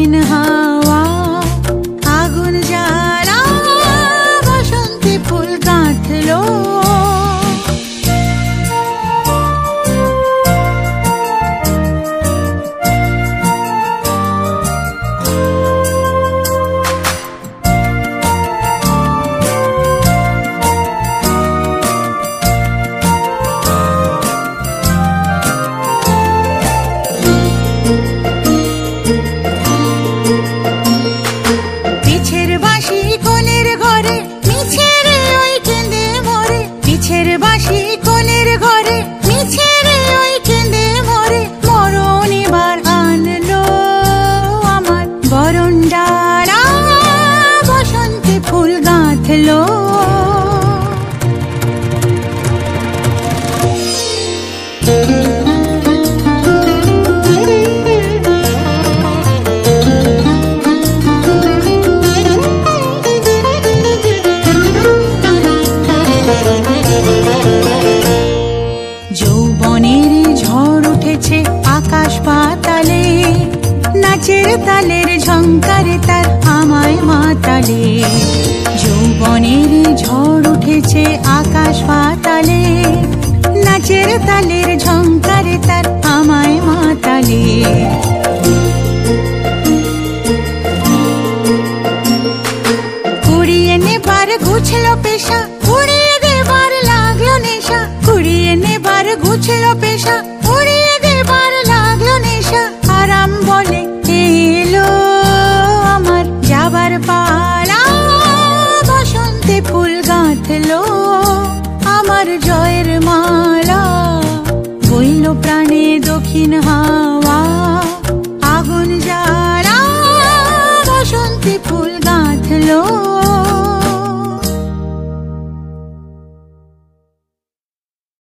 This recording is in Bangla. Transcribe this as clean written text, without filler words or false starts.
দক্ষিণ হাওয়া আগুন জ্বালা বসন্তে ফুল গাঁথলো। যৌবনের ঝড় উঠেছে আকাশ পাতালে, নাচের তালের ঝংকারে তার আমায় মাতালে। যৌবনের ঝড় উঠেছে আকাশ পাতালে, নাচের তালের ঝংকারে তার আমায় মাতালে। কুড়িয়ে নেবার ঘুছলো পেশা, উড়িয়ে দেবার লাগলো নেশা। কুড়িয়ে নেবার ঘুছলো পেশা, উড়িয়ে দেবার লাগলো নেশা। আরাম বলে এলো আমার যাবার পালা, বসন্তে ফুল গাঁথলো আমার জয়ের মালা। বইল প্রাণে দক্ষিণ হাওয়া